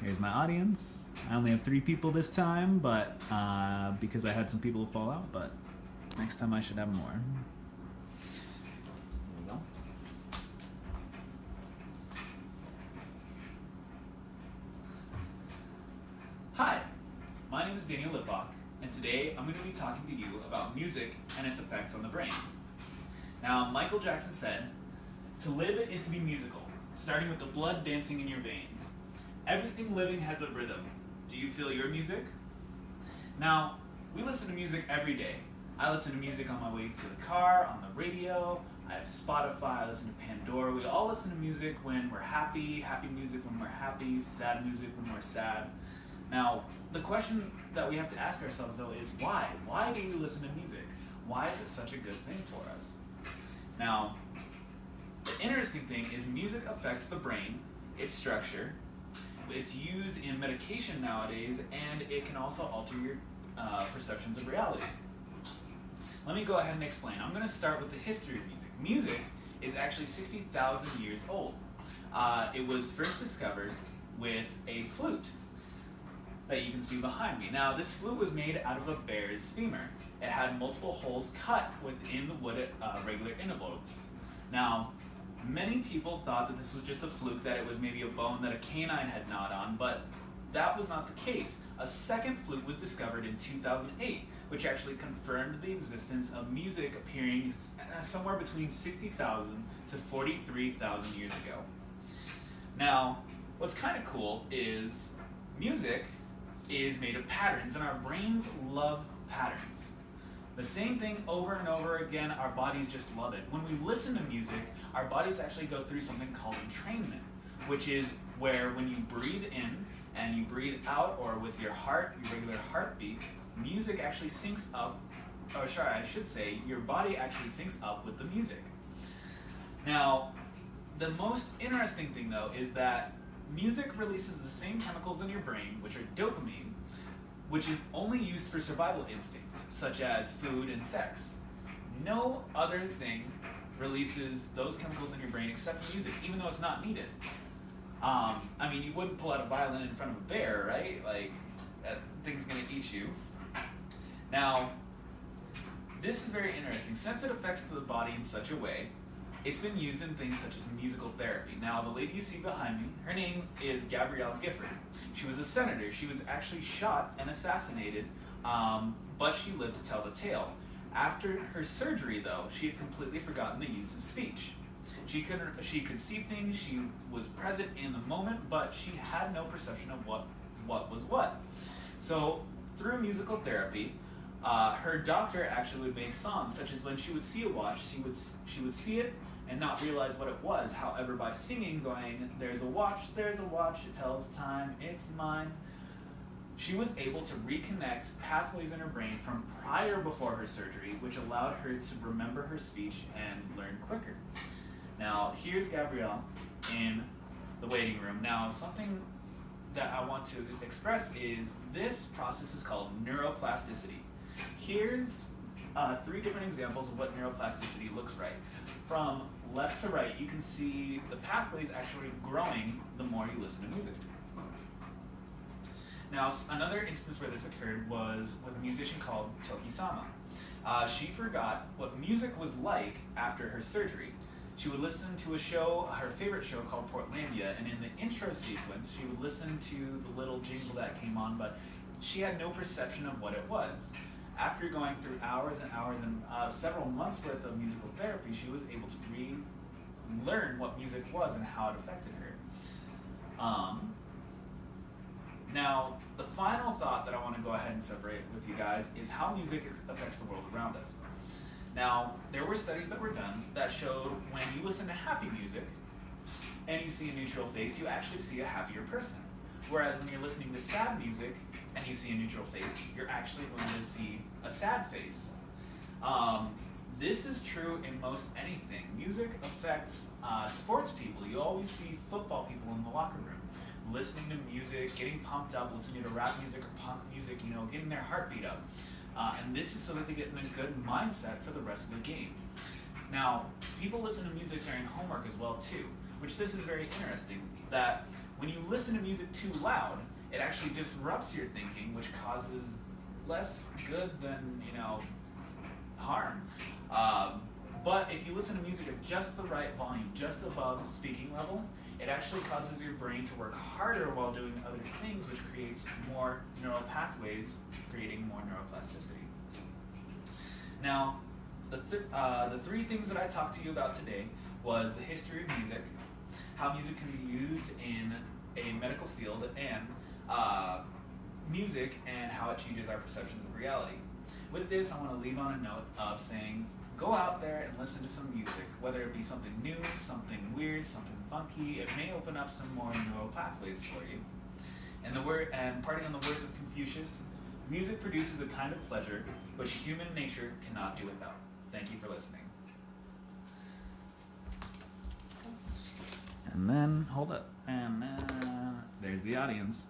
Here's my audience. I only have 3 people this time, but because I had some people fall out, but next time I should have more. There we go. Hi, my name is Daniel Lipok, and today I'm going to be talking to you about music and its effects on the brain. Now, Michael Jackson said, "To live is to be musical, starting with the blood dancing in your veins. Everything living has a rhythm. Do you feel your music?" Now, we listen to music every day. I listen to music on my way to the car, on the radio, I have Spotify, I listen to Pandora. We all listen to music when we're happy music when we're happy, sad music when we're sad. Now, the question that we have to ask ourselves though is why? Why do we listen to music? Why is it such a good thing for us? Now, the interesting thing is music affects the brain, its structure. It's used in medication nowadays, and it can also alter your perceptions of reality. Let me go ahead and explain. I'm going to start with the history of music. Music is actually 60,000 years old. It was first discovered with a flute that you can see behind me. Now, this flute was made out of a bear's femur. It had multiple holes cut within the wood at regular intervals. Now, many people thought that this was just a fluke, that it was maybe a bone that a canine had gnawed on, but that was not the case. A second flute was discovered in 2008, which actually confirmed the existence of music appearing somewhere between 60,000 to 43,000 years ago. Now, what's kind of cool is music is made of patterns, and our brains love patterns. The same thing over and over again, our bodies just love it. When we listen to music, our bodies actually go through something called entrainment, which is where when you breathe in and you breathe out, or with your heart, your regular heartbeat, music actually syncs up, or sorry, I should say, your body actually syncs up with the music. Now, the most interesting thing though is that music releases the same chemicals in your brain, which are dopamine, which is only used for survival instincts, such as food and sex. No other thing releases those chemicals in your brain except for music, even though it's not needed. I mean, you wouldn't pull out a violin in front of a bear, right? Like, that thing's gonna eat you. Now, this is very interesting. Since it affects the body in such a way, it's been used in things such as musical therapy. Now, the lady you see behind me, her name is Gabrielle Gifford. She was a senator. She was actually shot and assassinated, but she lived to tell the tale. After her surgery, though, she had completely forgotten the use of speech. She could see things, she was present in the moment, but she had no perception of what was what. So, through musical therapy, her doctor actually would make songs, such as when she would see a watch, she would see it and not realize what it was. However, by singing, going, there's a watch, it tells time, it's mine," she was able to reconnect pathways in her brain from before her surgery, which allowed her to remember her speech and learn quicker. Now, here's Gabrielle in the waiting room. Now, something that I want to express is this process is called neuroplasticity. Here's 3 different examples of what neuroplasticity looks like. From left to right, you can see the pathways actually growing the more you listen to music. Now, another instance where this occurred was with a musician called Toki Sama. She forgot what music was like after her surgery. She would listen to a show, her favorite show called Portlandia, and in the intro sequence, she would listen to the little jingle that came on, but she had no perception of what it was. After going through hours and hours and several months worth of musical therapy, she was able to relearn what music was and how it affected her. Now, the final thought that I want to go ahead and separate with you guys is how music affects the world around us. Now, there were studies that were done that showed when you listen to happy music and you see a neutral face, you actually see a happier person. Whereas when you're listening to sad music and you see a neutral face, you're actually going to see a sad face. This is true in most anything. Music affects sports people. You always see football people in the locker room listening to music, getting pumped up, listening to rap music or punk music, getting their heartbeat up. And this is so that they get in a good mindset for the rest of the game. Now, people listen to music during homework as well too, which this is very interesting, that when you listen to music too loud, it actually disrupts your thinking, which causes less good than, harm. But if you listen to music at just the right volume, just above speaking level, it actually causes your brain to work harder while doing other things, which creates more neural pathways, creating more neuroplasticity. Now, the three things that I talked to you about today was the history of music, how music can be used in a medical field, and music and how it changes our perceptions of reality. With this, I want to leave on a note of saying, go out there and listen to some music, whether it be something new, something weird, something funky. It may open up some more neural pathways for you. And parting on the words of Confucius, music produces a kind of pleasure which human nature cannot do without. Thank you for listening. And then, hold up, and there's the audience.